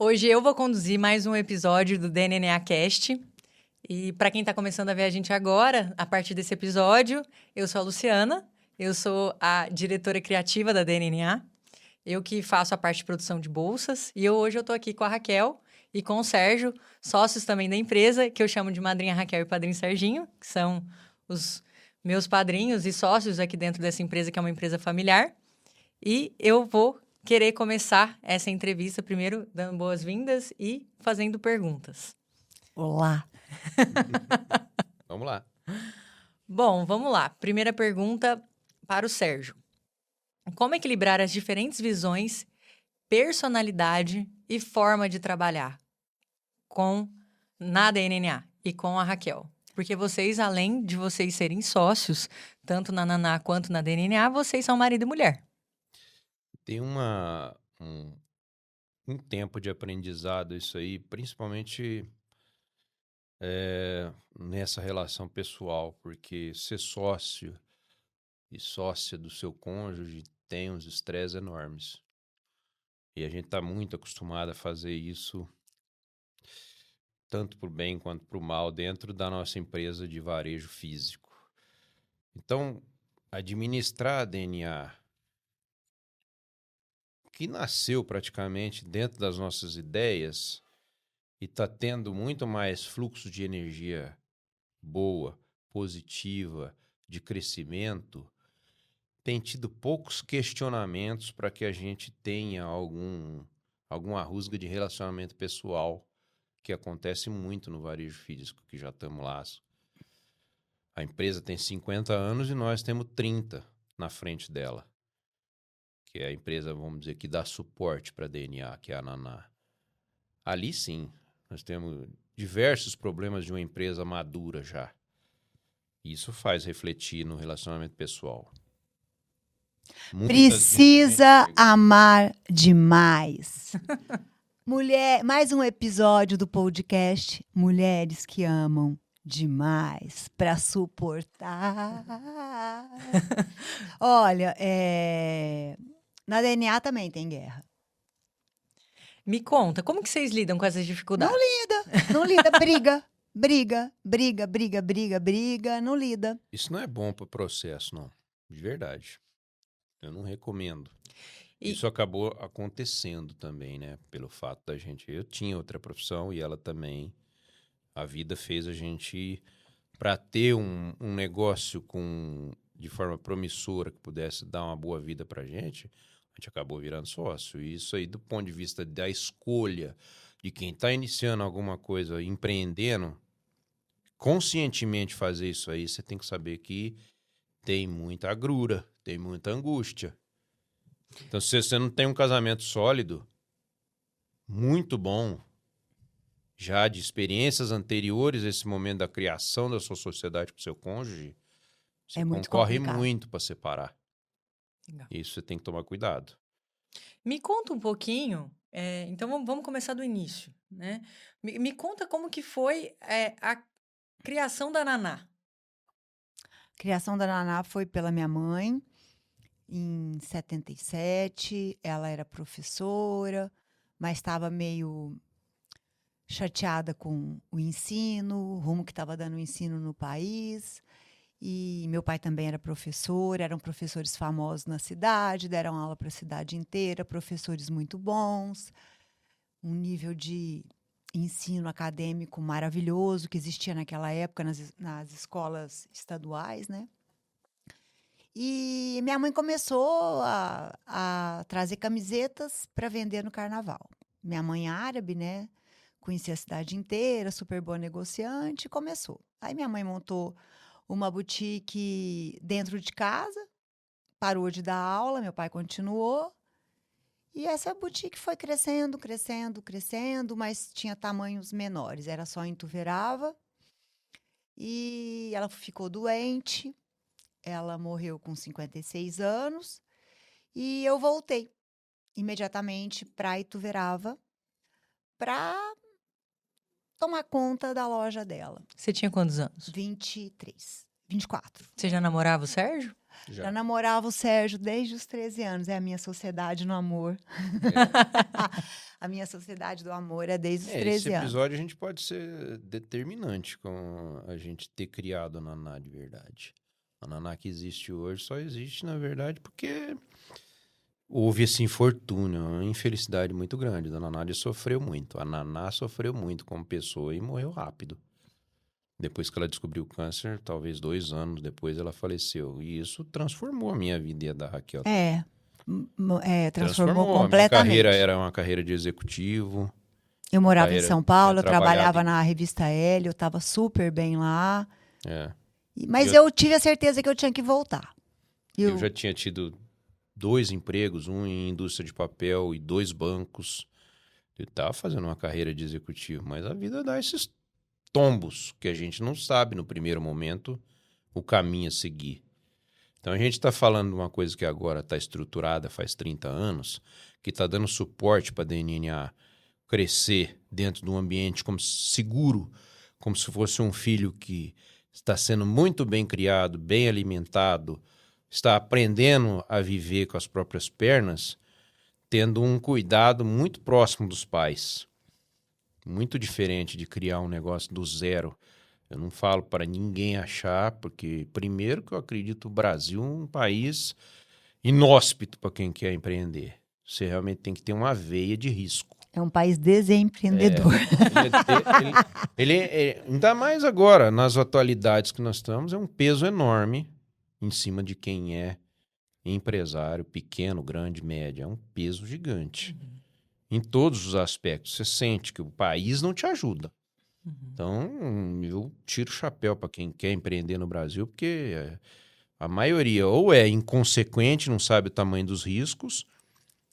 Hoje eu vou conduzir mais um episódio do DNNA Cast. E para quem está começando a ver a gente agora, a partir desse episódio, eu sou a Luciana, eu sou a diretora criativa da DNNA, eu que faço a parte de produção de bolsas. E hoje eu estou aqui com a Raquel e com o Sérgio, sócios também da empresa, que eu chamo de Madrinha Raquel e Padrinho Serginho, que são os meus padrinhos e sócios aqui dentro dessa empresa, que é uma empresa familiar. E eu vou querer começar essa entrevista primeiro dando boas-vindas e fazendo perguntas. Olá. Vamos lá. Bom, vamos lá. Primeira pergunta para o Sérgio. Como equilibrar as diferentes visões, personalidade e forma de trabalhar na DNNA e com a Raquel? Porque vocês, além de vocês serem sócios, tanto na Naná quanto na DNNA, vocês são marido e mulher. Tem um tempo de aprendizado isso aí, principalmente nessa relação pessoal, porque ser sócio e sócia do seu cônjuge tem uns estresses enormes. E a gente está muito acostumado a fazer isso, tanto para o bem quanto para o mal, dentro da nossa empresa de varejo físico. Então, administrar a DNA, que nasceu praticamente dentro das nossas ideias e está tendo muito mais fluxo de energia boa, positiva, de crescimento, tem tido poucos questionamentos para que a gente tenha alguma rusga de relacionamento pessoal, que acontece muito no varejo físico, que já estamos lá. A empresa tem 50 anos e nós temos 30 na frente dela, que é a empresa, vamos dizer, que dá suporte para a DNA, que é a Naná. Ali sim, nós temos diversos problemas de uma empresa madura já. Isso faz refletir no relacionamento pessoal. Precisa amar demais. Mulher, mais um episódio do podcast Mulheres que Amam Demais para suportar. Olha, na DNA também tem guerra. Me conta, como que vocês lidam com essas dificuldades? Não lida, briga, não lida. Isso não é bom para o processo, não. De verdade. Eu não recomendo. Isso acabou acontecendo também, né? Pelo fato da gente... Eu tinha outra profissão e ela também. A vida fez a gente... Para ter um negócio de forma promissora que pudesse dar uma boa vida para a gente acabou virando sócio. E isso aí, do ponto de vista da escolha de quem está iniciando alguma coisa, empreendendo, conscientemente fazer isso aí, você tem que saber que tem muita agrura, tem muita angústia. Então, se você não tem um casamento sólido, muito bom, já de experiências anteriores a esse momento da criação da sua sociedade com seu cônjuge, você concorre muito para separar. Legal. Isso você tem que tomar cuidado. Me conta um pouquinho, então vamos começar do início, né? Me conta como que foi a criação da Naná. A criação da Naná foi pela minha mãe, em 77. Ela era professora, mas estava meio chateada com o ensino, o rumo que estava dando o ensino no país. E meu pai também era professor, eram professores famosos na cidade, deram aula para a cidade inteira, professores muito bons, um nível de ensino acadêmico maravilhoso que existia naquela época nas escolas estaduais, né? E minha mãe começou a trazer camisetas para vender no carnaval. Minha mãe é árabe, né? Conhecia a cidade inteira, super boa negociante, começou. Aí minha mãe montou uma boutique dentro de casa, parou de dar aula, meu pai continuou. E essa boutique foi crescendo, mas tinha tamanhos menores. Era só em Ituverava. E ela ficou doente. Ela morreu com 56 anos. E eu voltei imediatamente para Ituverava para tomar conta da loja dela. Você tinha quantos anos? 23, 24. Você já namorava o Sérgio? Já namorava o Sérgio desde os 13 anos. É a minha sociedade no amor. A minha sociedade do amor é desde os 13 Esse anos. episódio a gente pode ser determinante com a gente ter criado a Naná de verdade. A Naná que existe hoje só existe, na verdade, porque houve esse infortúnio, uma infelicidade muito grande. A Naná sofreu muito. A Naná sofreu muito como pessoa e morreu rápido. Depois que ela descobriu o câncer, talvez 2 anos depois ela faleceu. E isso transformou a minha vida e a da Raquel. Transformou A minha completamente. carreira era uma carreira de executivo. Eu morava em carreira, São Paulo, eu tinha trabalhado trabalhava na revista Hélio, eu estava super bem lá. É. Mas eu tive a certeza que eu tinha que voltar. Eu já tinha tido 2 empregos, um em indústria de papel e 2 bancos. Eu estava fazendo uma carreira de executivo, mas a vida dá esses tombos que a gente não sabe no primeiro momento o caminho a seguir. Então a gente está falando de uma coisa que agora está estruturada faz 30 anos, que está dando suporte para a DNNA crescer dentro de um ambiente como seguro, como se fosse um filho que está sendo muito bem criado, bem alimentado, está aprendendo a viver com as próprias pernas, tendo um cuidado muito próximo dos pais. Muito diferente de criar um negócio do zero. Eu não falo para ninguém achar, porque primeiro que eu acredito o Brasil é um país inóspito para quem quer empreender. Você realmente tem que ter uma veia de risco. É um país desempreendedor. Ainda mais agora, nas atualidades que nós estamos, é um peso enorme em cima de quem é empresário, pequeno, grande, médio. É um peso gigante. Em todos os aspectos. Você sente que o país não te ajuda. Então, eu tiro o chapéu para quem quer empreender no Brasil, porque a maioria ou é inconsequente, não sabe o tamanho dos riscos,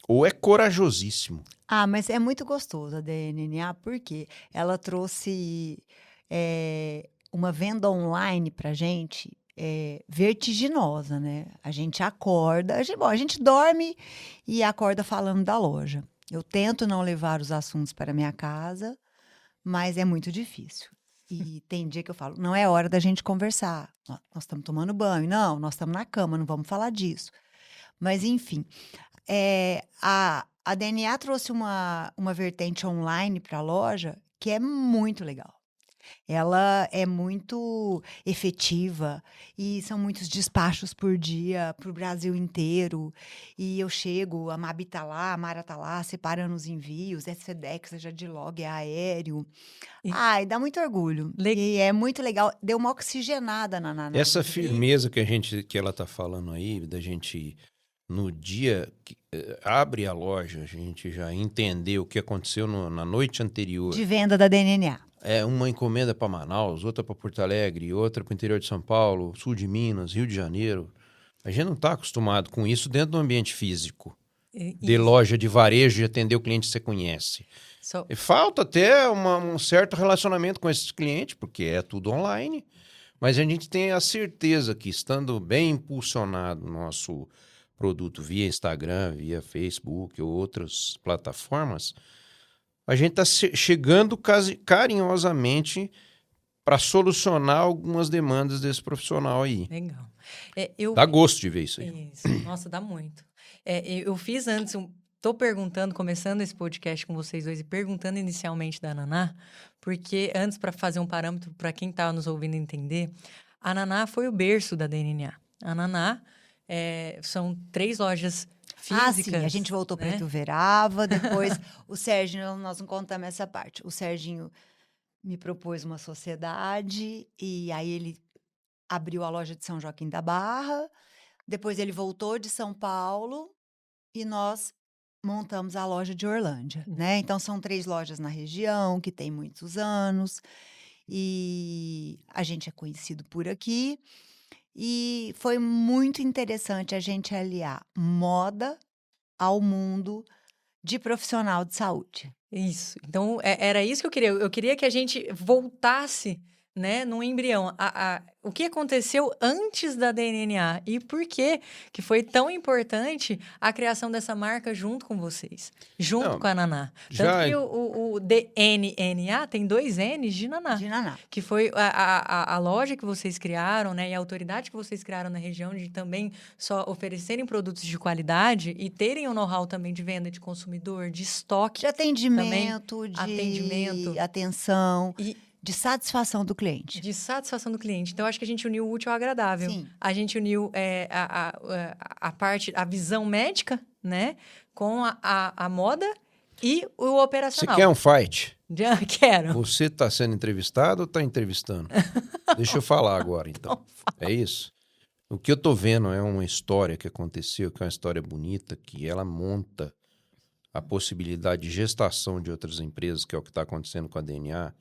ou é corajosíssimo. Mas é muito gostoso a DNNA, porque ela trouxe uma venda online pra gente vertiginosa, né? A gente acorda, a gente dorme e acorda falando da loja. Eu tento não levar os assuntos para minha casa, mas é muito difícil. E tem dia que eu falo, não é hora da gente conversar. Nós estamos tomando banho. Não, nós estamos na cama, não vamos falar disso. Mas, enfim, a DNA trouxe uma vertente online para a loja que é muito legal. Ela é muito efetiva e são muitos despachos por dia para o Brasil inteiro. E eu chego, a Mabi tá lá, a Mara tá lá, separando os envios, é Sedex, é Jadlog, é aéreo. E dá muito orgulho. E é muito legal. Deu uma oxigenada na Essa firmeza que ela tá falando aí, da gente, no dia que abre a loja, a gente já entender o que aconteceu na noite anterior. De venda da DNNA. Uma encomenda para Manaus, outra para Porto Alegre, outra para o interior de São Paulo, sul de Minas, Rio de Janeiro. A gente não está acostumado com isso dentro do ambiente físico. De loja de varejo de atender o cliente que você conhece. E falta até um certo relacionamento com esses clientes, porque é tudo online. Mas a gente tem a certeza que, estando bem impulsionado no nosso produto via Instagram, via Facebook ou outras plataformas, a gente está chegando carinhosamente para solucionar algumas demandas desse profissional aí. Legal. Dá gosto de ver isso aí. Isso. Nossa, dá muito. Eu fiz antes, estou perguntando, começando esse podcast com vocês dois e perguntando inicialmente da Naná, porque antes, para fazer um parâmetro para quem está nos ouvindo entender, a Naná foi o berço da DNNA. A Naná são 3 lojas físicas. Sim, a gente voltou para Ituverava, depois o Serginho, nós não contamos essa parte, o Serginho me propôs uma sociedade e aí ele abriu a loja de São Joaquim da Barra, depois ele voltou de São Paulo e nós montamos a loja de Orlândia, né? Então são 3 lojas na região, que tem muitos anos e a gente é conhecido por aqui. E foi muito interessante a gente aliar moda ao mundo de profissional de saúde. Isso. Então, era isso que eu queria. Eu queria que a gente voltasse né, num embrião, o que aconteceu antes da DNNA e por que foi tão importante a criação dessa marca junto com vocês, junto Não, com a Naná. já Tanto que o DNNA tem 2 N's de Naná. De Naná. Que foi a loja que vocês criaram, né? E a autoridade que vocês criaram na região de também só oferecerem produtos de qualidade e terem o know-how também de venda de consumidor, de estoque. De atendimento, de atendimento. atenção, E de satisfação do cliente. de satisfação do cliente. Então, eu acho que a gente uniu o útil ao agradável. Sim. A gente uniu a parte, a visão médica, né? Com a moda e o Você operacional. quer um fight? Já quero. Você está sendo entrevistado ou está entrevistando? Deixa eu falar agora, então. É isso? O que eu tô vendo é uma história que aconteceu, que é uma história bonita, que ela monta a possibilidade de gestação de outras empresas, que é o que está acontecendo com a DNA.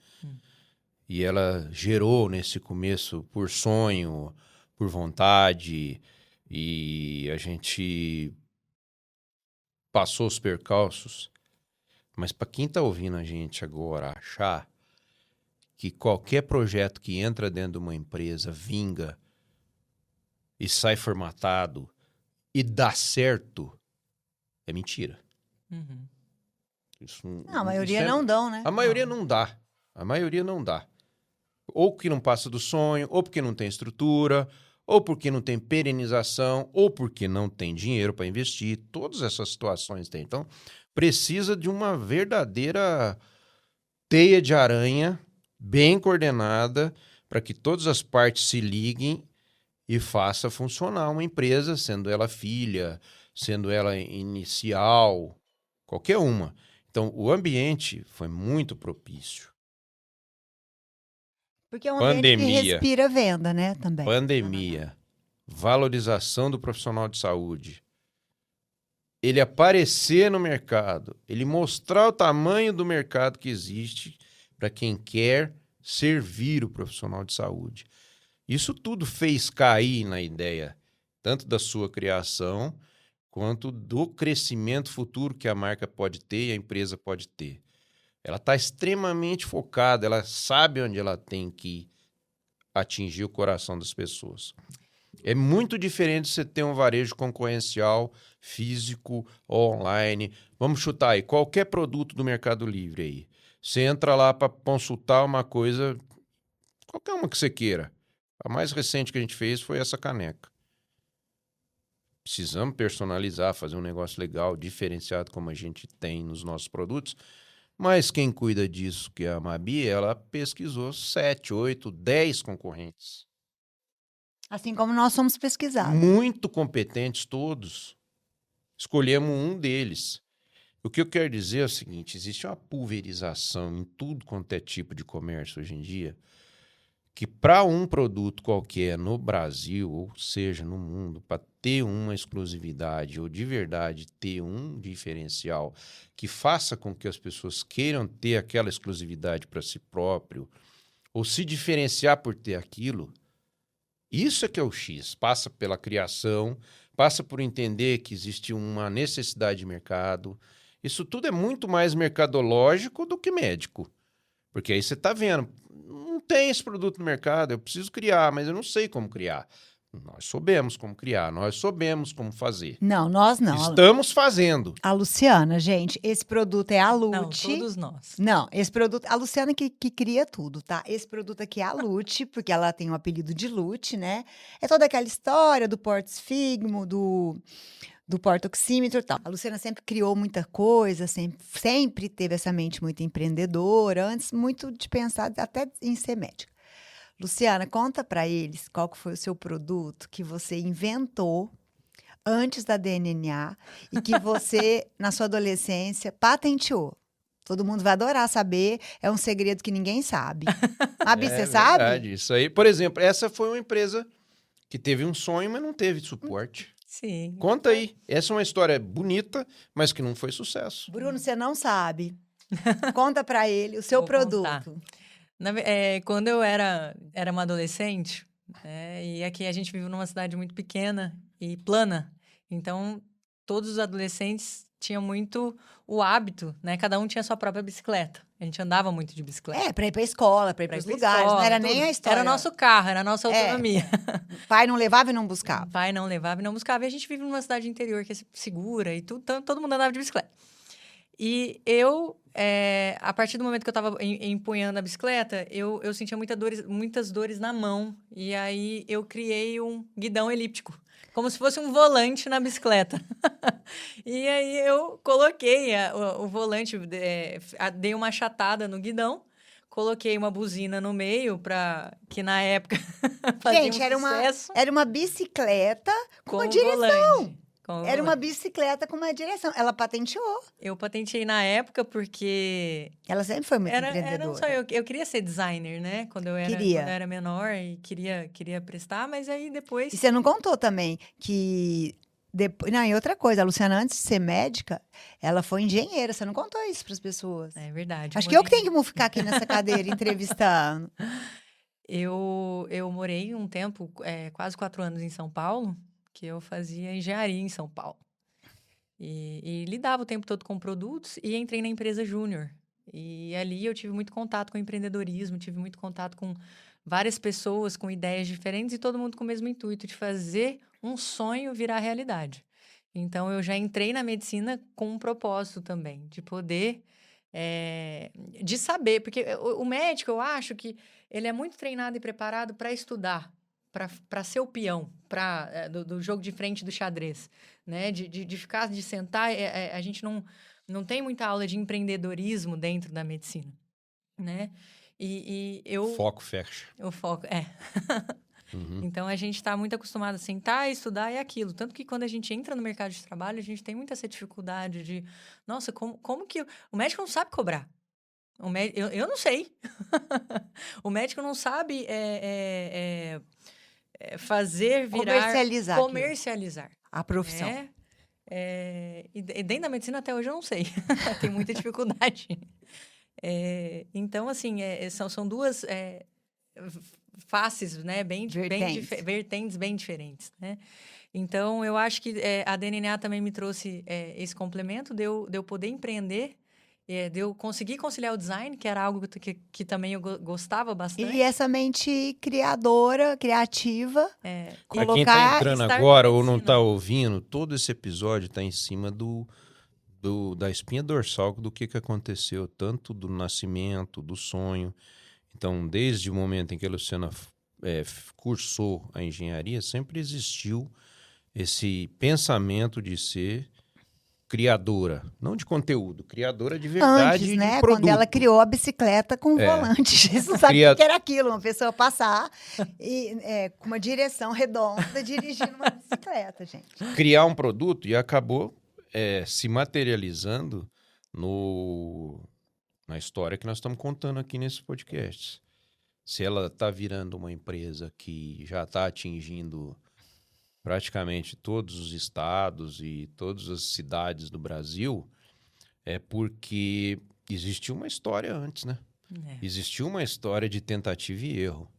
E ela gerou nesse começo por sonho, por vontade, e a gente passou os percalços. Mas para quem está ouvindo a gente agora achar que qualquer projeto que entra dentro de uma empresa vinga e sai formatado e dá certo, é mentira. Uhum. Isso, Não, a maioria isso é- não dão, né? A maioria não dá. A maioria não dá. Ou porque não passa do sonho, ou porque não tem estrutura, ou porque não tem perenização, ou porque não tem dinheiro para investir. Todas essas situações tem. Então, precisa de uma verdadeira teia de aranha bem coordenada para que todas as partes se liguem e faça funcionar uma empresa, sendo ela filha, sendo ela inicial, qualquer uma. Então, o ambiente foi muito propício. Porque é um ambiente que Pandemia. respira venda, né? Também. Pandemia, valorização do profissional de saúde, ele aparecer no mercado, ele mostrar o tamanho do mercado que existe para quem quer servir o profissional de saúde. Isso tudo fez cair na ideia, tanto da sua criação, quanto do crescimento futuro que a marca pode ter e a empresa pode ter. Ela está extremamente focada, ela sabe onde ela tem que atingir o coração das pessoas. É muito diferente você ter um varejo concorrencial, físico ou online. Vamos chutar aí, qualquer produto do Mercado Livre aí. Você entra lá para consultar uma coisa, qualquer uma que você queira. A mais recente que a gente fez foi essa caneca. Precisamos personalizar, fazer um negócio legal, diferenciado como a gente tem nos nossos produtos. Mas quem cuida disso, que é a Mabi, ela pesquisou 7, 8, 10 concorrentes. Assim como nós somos pesquisados. Muito competentes todos. Escolhemos um deles. O que eu quero dizer é o seguinte, existe uma pulverização em tudo quanto é tipo de comércio hoje em dia, que para um produto qualquer no Brasil, ou seja, no mundo, para ter uma exclusividade ou de verdade ter um diferencial que faça com que as pessoas queiram ter aquela exclusividade para si próprio ou se diferenciar por ter aquilo, isso é que é o X. Passa pela criação, passa por entender que existe uma necessidade de mercado. Isso tudo é muito mais mercadológico do que médico. Porque aí você está vendo, não tem esse produto no mercado, eu preciso criar, mas eu não sei como criar. Nós soubemos como criar, nós soubemos como fazer. Não, nós não. Estamos fazendo. A Luciana, gente, esse produto é a Lute. Não, todos nós. Não, esse produto... A Luciana que cria tudo, tá? Esse produto aqui é a Lute, porque ela tem o apelido de Lute, né? É toda aquela história do porto-esfigmo, do porto-oxímetro e tal. A Luciana sempre criou muita coisa, sempre teve essa mente muito empreendedora, antes muito de pensar até em ser médica. Luciana, conta para eles qual que foi o seu produto que você inventou antes da DNNA e que você, na sua adolescência, patenteou. Todo mundo vai adorar saber, é um segredo que ninguém sabe. Mabi, você sabe? Verdade, isso aí. Por exemplo, essa foi uma empresa que teve um sonho, mas não teve suporte. Sim. Conta aí. Essa é uma história bonita, mas que não foi sucesso. Bruno, você não sabe. Conta para ele o seu Vou produto. contar. Quando eu era uma adolescente, e aqui a gente vive numa cidade muito pequena e plana, então todos os adolescentes tinha muito o hábito, né? Cada um tinha a sua própria bicicleta. A gente andava muito de bicicleta. Pra ir pra escola, pra ir pros lugares. Escola, não era tudo. nem a história. Era o nosso carro, era a nossa autonomia. Pai não levava e não buscava. Pai não levava e não buscava. E a gente vive numa cidade interior que é segura e tudo, todo mundo andava de bicicleta. E eu, a partir do momento que eu estava empunhando a bicicleta, eu sentia muitas dores na mão. E aí eu criei um guidão elíptico, como se fosse um volante na bicicleta. E aí eu coloquei o volante, dei uma achatada no guidão, coloquei uma buzina no meio, que na época fazia Gente, um sucesso. Era uma bicicleta com uma direção. Volante. Era uma bicicleta com uma direção. Ela patenteou. Eu patenteei na época porque... Ela sempre foi muito empreendedora. Não só eu queria ser designer, né? Quando eu era menor e queria prestar, mas aí depois... E você não contou também que... Não, e outra coisa, a Luciana, antes de ser médica, ela foi engenheira. Você não contou isso para as pessoas. É verdade. Acho que eu que tenho que ficar aqui nessa cadeira entrevistando. Eu morei um tempo, quase 4 anos em São Paulo, que eu fazia engenharia em São Paulo. E lidava o tempo todo com produtos e entrei na empresa Júnior. E ali eu tive muito contato com empreendedorismo, tive muito contato com várias pessoas com ideias diferentes e todo mundo com o mesmo intuito de fazer um sonho virar realidade. Então, eu já entrei na medicina com um propósito também, de poder, de saber, porque o médico, eu acho que ele é muito treinado e preparado para estudar, para ser o peão do jogo de frente do xadrez, né? De sentar, a gente não tem muita aula de empreendedorismo dentro da medicina, né? E eu... Foco fecha. O foco, Uhum. Então, a gente está muito acostumado a sentar, estudar e aquilo. Tanto que quando a gente entra no mercado de trabalho, a gente tem muita essa dificuldade de... Nossa, como que... O médico não sabe cobrar. Eu não sei. O médico não sabe fazer virar... Comercializar. A profissão. E dentro da medicina, até hoje, eu não sei. Tem muita dificuldade. Então, assim, são duas... faces, né, vertentes bem diferentes, né? Então, eu acho que a DNNA também me trouxe esse complemento de eu poder empreender, de eu conseguir conciliar o design, que era algo que também eu gostava bastante. E essa mente criadora, criativa, Para quem está entrando agora ou não está ouvindo, todo esse episódio está em cima da espinha dorsal do que aconteceu, tanto do nascimento, do sonho. Então, desde o momento em que a Luciana cursou a engenharia, sempre existiu esse pensamento de ser criadora, não de conteúdo, criadora de verdade. Antes, né? De produto. Quando ela criou a bicicleta com volante. Você não sabia o que era aquilo, uma pessoa passar com uma direção redonda dirigindo uma bicicleta, gente. Criar um produto e acabou se materializando na história que nós estamos contando aqui nesse podcast. Se ela está virando uma empresa que já está atingindo praticamente todos os estados e todas as cidades do Brasil, é porque existiu uma história antes, né? Existiu uma história de tentativa e erro.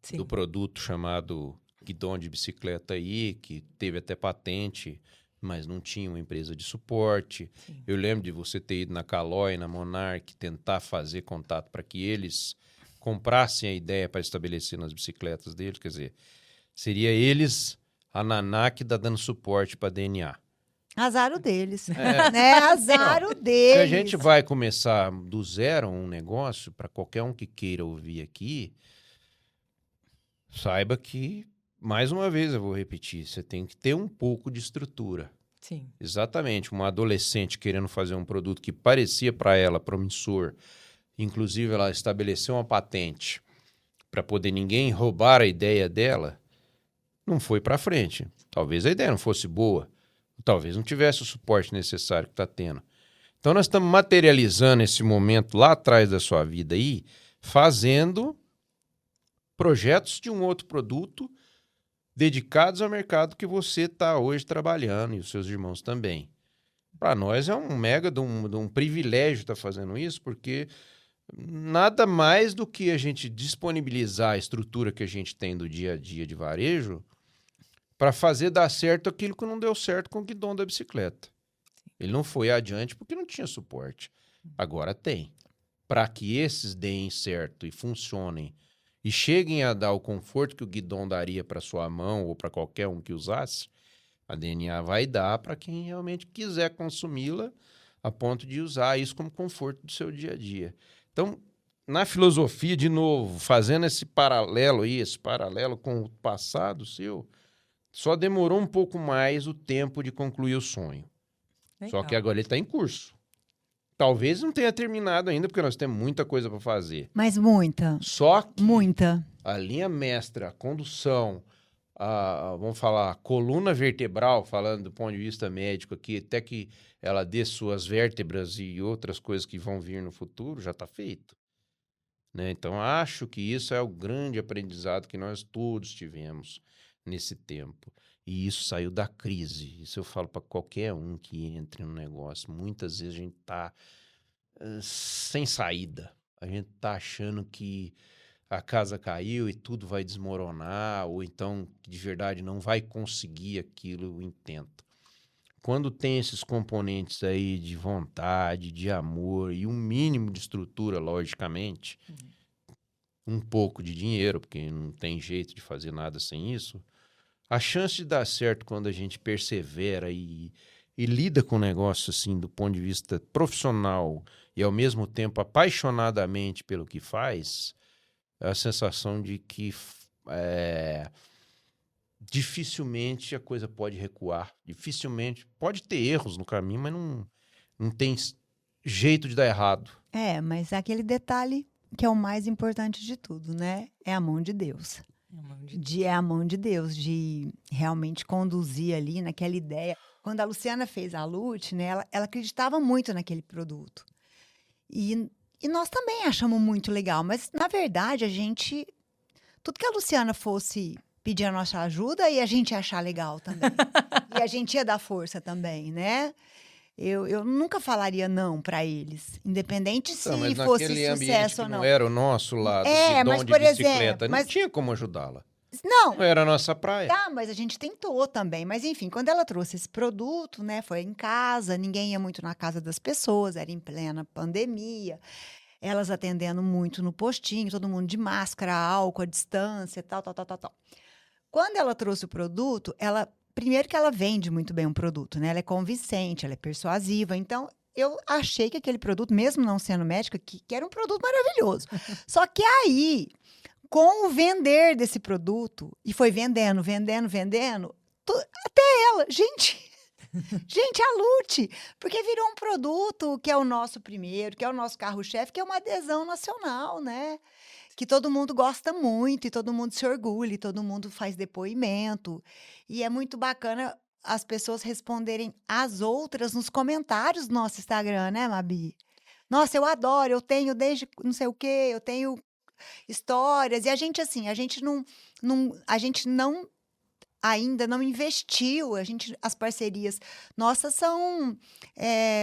Sim. Do produto chamado guidão de bicicleta aí, que teve até patente, mas não tinha uma empresa de suporte. Sim. Eu lembro de você ter ido na Caloi, na Monarch, tentar fazer contato para que eles comprassem a ideia para estabelecer nas bicicletas deles. Quer dizer, seria eles, a Naná, que está dando suporte para a DNA. Azar deles. Né? Azar deles. Se a gente vai começar do zero um negócio, para qualquer um que queira ouvir aqui, saiba que, mais uma vez eu vou repetir, você tem que ter um pouco de estrutura. Sim. Exatamente. Uma adolescente querendo fazer um produto que parecia para ela promissor, inclusive ela estabeleceu uma patente para poder ninguém roubar a ideia dela, não foi para frente. Talvez a ideia não fosse boa, talvez não tivesse o suporte necessário que está tendo. Então nós estamos materializando esse momento lá atrás da sua vida aí, fazendo projetos de um outro produto dedicados ao mercado que você está hoje trabalhando e os seus irmãos também. Para nós é um mega de um privilégio estar fazendo isso, porque nada mais do que a gente disponibilizar a estrutura que a gente tem do dia a dia de varejo para fazer dar certo aquilo que não deu certo com o guidão da bicicleta. Ele não foi adiante porque não tinha suporte. Agora tem. Para que esses deem certo e funcionem e cheguem a dar o conforto que o guidão daria para sua mão ou para qualquer um que usasse, a DNA vai dar para quem realmente quiser consumi-la a ponto de usar isso como conforto do seu dia a dia. Então, na filosofia, de novo, fazendo esse paralelo com o passado seu, só demorou um pouco mais o tempo de concluir o sonho. Legal. Só que agora ele está em curso. Talvez não tenha terminado ainda, porque nós temos muita coisa para fazer. Mas muita. Só que Muita. a linha mestra, a condução, vamos falar, a coluna vertebral, falando do ponto de vista médico aqui, até que ela dê suas vértebras e outras coisas que vão vir no futuro, já está feito. Né? Então, acho que isso é o grande aprendizado que nós todos tivemos nesse tempo. E isso saiu da crise. Isso eu falo para qualquer um que entre no negócio. Muitas vezes a gente está sem saída. A gente está achando que a casa caiu e tudo vai desmoronar, ou então, de verdade, não vai conseguir aquilo, intenta. Quando tem esses componentes aí de vontade, de amor e um mínimo de estrutura, logicamente, um pouco de dinheiro, porque não tem jeito de fazer nada sem isso, a chance de dar certo quando a gente persevera e lida com o negócio assim, do ponto de vista profissional e ao mesmo tempo apaixonadamente pelo que faz, é a sensação de que dificilmente a coisa pode recuar, dificilmente, pode ter erros no caminho, mas não tem jeito de dar errado. Mas aquele detalhe que é o mais importante de tudo, né? É a mão de Deus. É a mão de Deus, de realmente conduzir ali naquela ideia. Quando a Luciana fez a Lute, né, ela acreditava muito naquele produto. E nós também achamos muito legal, mas na verdade tudo que a Luciana fosse pedir a nossa ajuda e a gente ia achar legal também. E a gente ia dar força também, né? Eu nunca falaria não para eles, independente se mas fosse naquele sucesso ou ambiente que não. não era o nosso lado, mas, de por bicicleta, exemplo, não tinha como ajudá-la. Não era a nossa praia. Tá, mas a gente tentou também. Mas, enfim, quando ela trouxe esse produto, né, foi em casa, ninguém ia muito na casa das pessoas, era em plena pandemia, elas atendendo muito no postinho, todo mundo de máscara, álcool, à distância, tal. Quando ela trouxe o produto, primeiro que ela vende muito bem um produto, né? Ela é convincente, ela é persuasiva. Então, eu achei que aquele produto, mesmo não sendo médica, que era um produto maravilhoso. Só que aí, com o vender desse produto, e foi vendendo, até ela, gente, a Lute, porque virou um produto que é o nosso primeiro, que é o nosso carro-chefe, que é uma adesão nacional, né? Que todo mundo gosta muito, e todo mundo se orgulha, e todo mundo faz depoimento. E é muito bacana as pessoas responderem às outras nos comentários do nosso Instagram, né, Mabi? Nossa, eu adoro, eu tenho desde não sei o quê, eu tenho histórias. E a gente, assim, a gente não ainda não investiu, as parcerias nossas são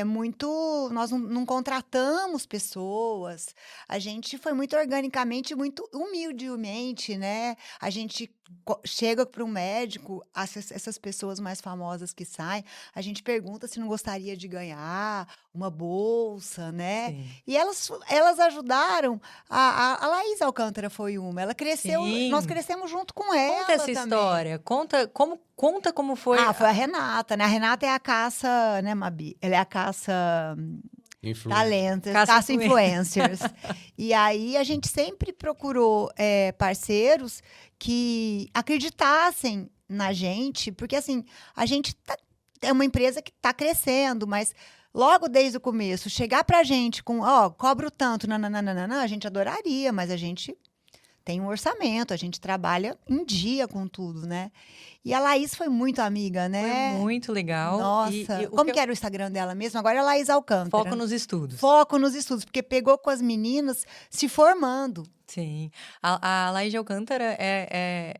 muito, nós não contratamos pessoas, a gente foi muito organicamente, muito humildemente, né? A gente chega para um médico, essas pessoas mais famosas que saem, a gente pergunta se não gostaria de ganhar uma bolsa, né? Sim. E elas ajudaram, a Laís Alcântara foi uma, ela cresceu, Sim. nós crescemos junto com ela. Conta essa também. História, conta como foi. Foi a Renata, né? A Renata é a caça, né, Mabi? Ela é a caça talentos, caça influencers. E aí a gente sempre procurou parceiros que acreditassem na gente, porque assim, a gente é uma empresa que está crescendo, mas logo desde o começo, chegar pra gente com, cobro tanto, nananana, a gente adoraria, mas a gente tem um orçamento, a gente trabalha em dia com tudo, né? E a Laís foi muito amiga, né? Foi muito legal. Nossa, como que era o Instagram dela mesmo? Agora é Laís Alcântara. Foco nos estudos. Foco nos estudos, porque pegou com as meninas se formando. Sim. A Laís de Alcântara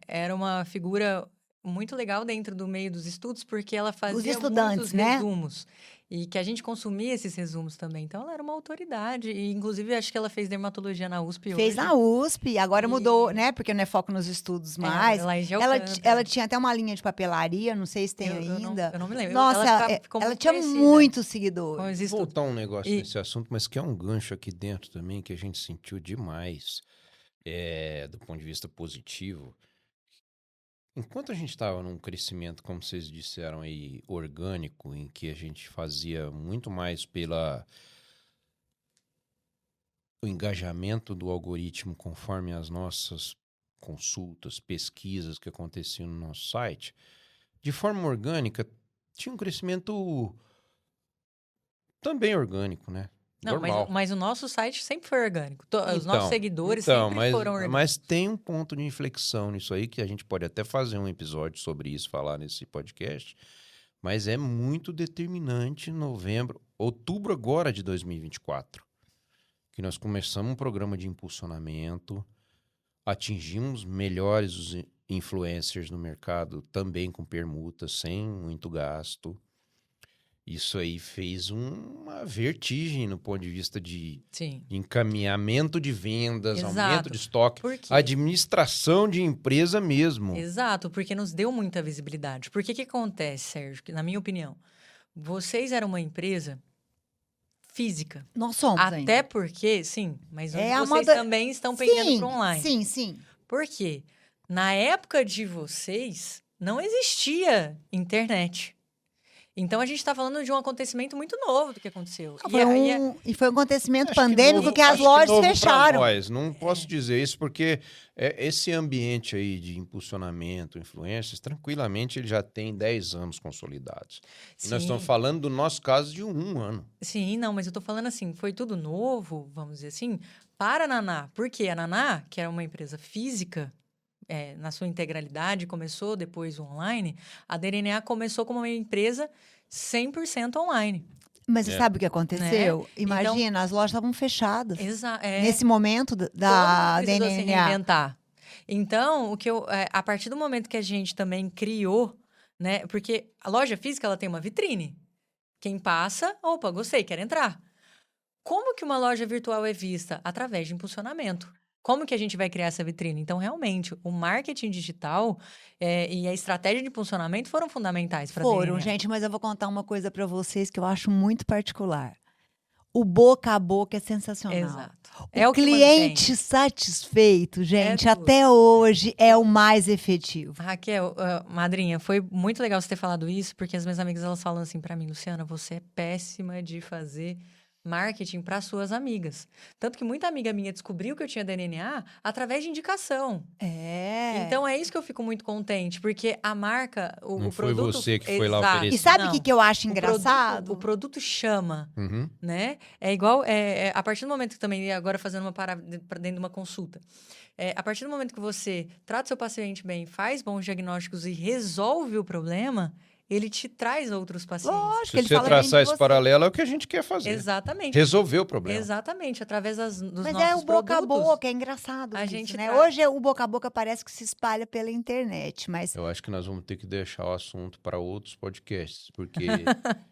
era uma figura muito legal dentro do meio dos estudos, porque ela fazia Os estudantes, muitos né? resumos. E que a gente consumia esses resumos também. Então, ela era uma autoridade. E, inclusive, acho que ela fez dermatologia na USP Fez hoje. na USP, agora E- mudou, né? Porque não é foco nos estudos mais. Lá em Ela, Geocamp, ela tinha até uma linha de papelaria, não sei se tem eu ainda. não me lembro. Nossa, Ficou ela muito tinha conhecida muitos com seguidores. os Vou estudos. voltar um negócio E- nesse assunto, mas que é um gancho aqui dentro também, que a gente sentiu demais, do ponto de vista positivo. Enquanto a gente estava num crescimento, como vocês disseram aí, orgânico, em que a gente fazia muito mais o engajamento do algoritmo conforme as nossas consultas, pesquisas que aconteciam no nosso site, de forma orgânica, tinha um crescimento também orgânico, né? Não, Normal. mas o nosso site sempre foi orgânico. Os nossos seguidores Então, sempre foram orgânicos. mas tem um ponto de inflexão nisso aí, que a gente pode até fazer um episódio sobre isso, falar nesse podcast, mas é muito determinante outubro agora de 2024, que nós começamos um programa de impulsionamento, atingimos melhores os influencers no mercado, também com permuta, sem muito gasto. Isso aí fez uma vertigem no ponto de vista de Sim. encaminhamento de vendas, Exato. aumento de estoque, Por quê? administração de empresa mesmo. Exato, porque nos deu muita visibilidade. Por que acontece, Sérgio? Que, na minha opinião, vocês eram uma empresa física. Nós somos Até ainda. porque, sim, mas hoje É vocês também estão pendendo para online. Sim, sim. Por quê? Na época de vocês, não existia internet. Então, a gente está falando de um acontecimento muito novo do que aconteceu. E foi um acontecimento Acho pandêmico que as acho lojas novo pra fecharam. nós. Não posso dizer isso porque esse ambiente aí de impulsionamento, influências, tranquilamente ele já tem 10 anos consolidados. E nós estamos falando do nosso caso de um ano. Sim, não, mas eu tô falando assim, foi tudo novo, vamos dizer assim, para a Naná. Porque a Naná, que era uma empresa física, na sua integralidade, começou depois o online, a DNA começou como uma empresa 100% online. Mas você sabe o que aconteceu? Né? Imagina, as lojas estavam fechadas. É, Nesse momento da todo mundo precisou se DNA. reinventar. Então, a partir do momento que a gente também criou, né? Porque a loja física ela tem uma vitrine. Quem passa, opa, gostei, quero entrar. Como que uma loja virtual é vista? Através de impulsionamento. Como que a gente vai criar essa vitrine? Então, realmente, o marketing digital e a estratégia de impulsionamento foram fundamentais para a Foram, gente, mas eu vou contar uma coisa para vocês que eu acho muito particular. O boca a boca é sensacional. Exato. O cliente satisfeito, gente, até hoje é o mais efetivo. Raquel, madrinha, foi muito legal você ter falado isso, porque as minhas amigas elas falam assim para mim, Luciana, você é péssima de fazer marketing para suas amigas. Tanto que muita amiga minha descobriu que eu tinha DNA através de indicação. Então, é isso que eu fico muito contente, porque a marca, o Não produto... foi você que foi lá oferecer. E sabe o que eu acho engraçado? O produto chama, né? É igual, a partir do momento que também, agora fazendo uma parada dentro de uma consulta, a partir do momento que você trata o seu paciente bem, faz bons diagnósticos e resolve o problema, ele te traz outros pacientes. Lógico, Se você traçar esse paralelo, é o que a gente quer fazer. Exatamente. Resolver o problema. Exatamente, através dos nossos produtos. Mas é o boca a boca, é engraçado isso, gente né? Hoje o boca a boca parece que se espalha pela internet, mas... Eu acho que nós vamos ter que deixar o assunto para outros podcasts, porque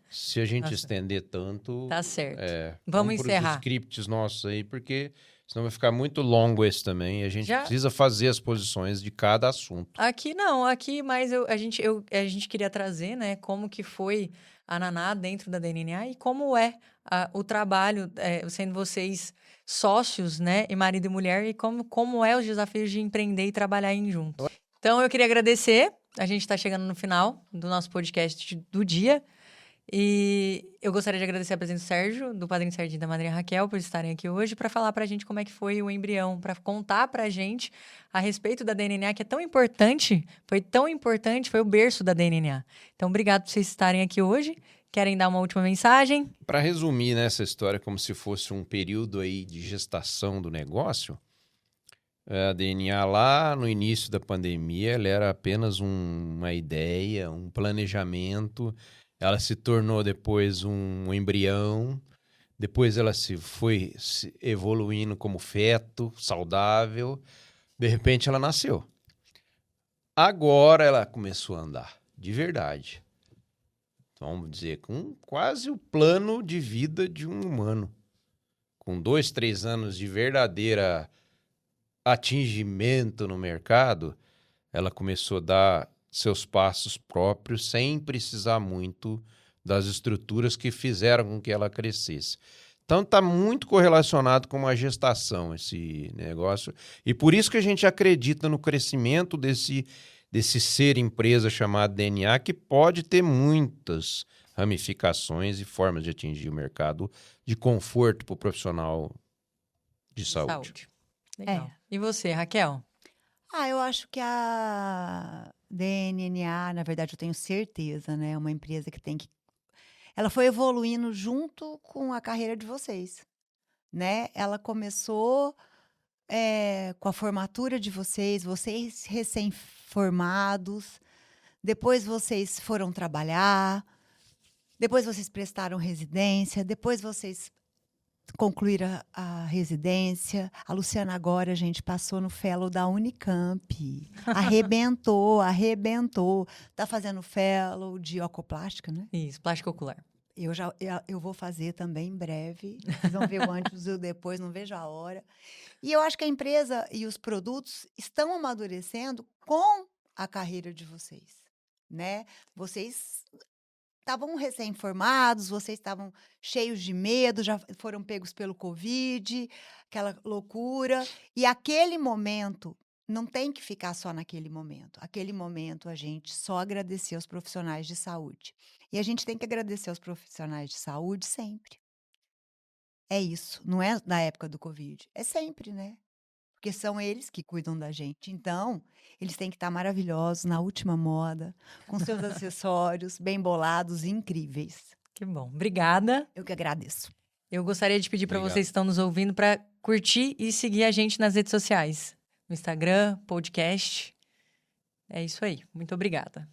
se a gente estender tanto... Tá certo. Vamos encerrar. Os scripts nossos aí, porque... Senão vai ficar muito longo esse também. E a gente precisa fazer as posições de cada assunto. Aqui não, mas a gente queria trazer, né, como que foi a Naná dentro da DNA e como é o trabalho, sendo vocês sócios, né, e marido e mulher, e como é os desafios de empreender e trabalhar em junto. Então, eu queria agradecer. A gente está chegando no final do nosso podcast do dia. E eu gostaria de agradecer a presença do Sérgio, do Padrinho Sardinha e da Madrinha Raquel, por estarem aqui hoje para falar para a gente como é que foi o embrião, para contar para a gente a respeito da DNA, que é tão importante, foi o berço da DNA. Então, obrigado por vocês estarem aqui hoje. Querem dar uma última mensagem? Para resumir nessa história como se fosse um período aí de gestação do negócio, a DNA lá no início da pandemia, ela era apenas uma ideia, um planejamento. Ela se tornou depois um embrião, depois ela foi se evoluindo como feto, saudável, de repente ela nasceu. Agora ela começou a andar, de verdade. vamos dizer, com quase o plano de vida de um humano. Com 2, 3 anos de verdadeira atingimento no mercado, ela começou a dar seus passos próprios sem precisar muito das estruturas que fizeram com que ela crescesse. Então está muito correlacionado com uma gestação esse negócio. E por isso que a gente acredita no crescimento desse ser empresa chamado DNA, que pode ter muitas ramificações e formas de atingir o mercado de conforto para o profissional de saúde. Legal. E você, Raquel? Eu acho que a DNA, na verdade, eu tenho certeza, né? É uma empresa que tem que... Ela foi evoluindo junto com a carreira de vocês, né? Ela começou com a formatura de vocês recém-formados, depois vocês foram trabalhar, depois vocês prestaram residência, depois vocês concluíram a residência. A Luciana agora, a gente passou no fellow da Unicamp. Arrebentou. Tá fazendo fellow de ocoplástica, né? Isso, plástico ocular. Eu vou fazer também em breve. Vocês vão ver o antes e o depois, não vejo a hora. E eu acho que a empresa e os produtos estão amadurecendo com a carreira de vocês, né? Vocês estavam recém-formados, vocês estavam cheios de medo, já foram pegos pelo Covid, aquela loucura. E aquele momento não tem que ficar só naquele momento. Aquele momento a gente só agradecer aos profissionais de saúde. E a gente tem que agradecer aos profissionais de saúde sempre. É isso, não é na época do Covid, é sempre, né? Porque são eles que cuidam da gente. Então, eles têm que estar maravilhosos, na última moda, com seus acessórios bem bolados e incríveis. Que bom. Obrigada. Eu que agradeço. Eu gostaria de pedir para vocês que estão nos ouvindo para curtir e seguir a gente nas redes sociais. No Instagram, podcast. É isso aí. Muito obrigada.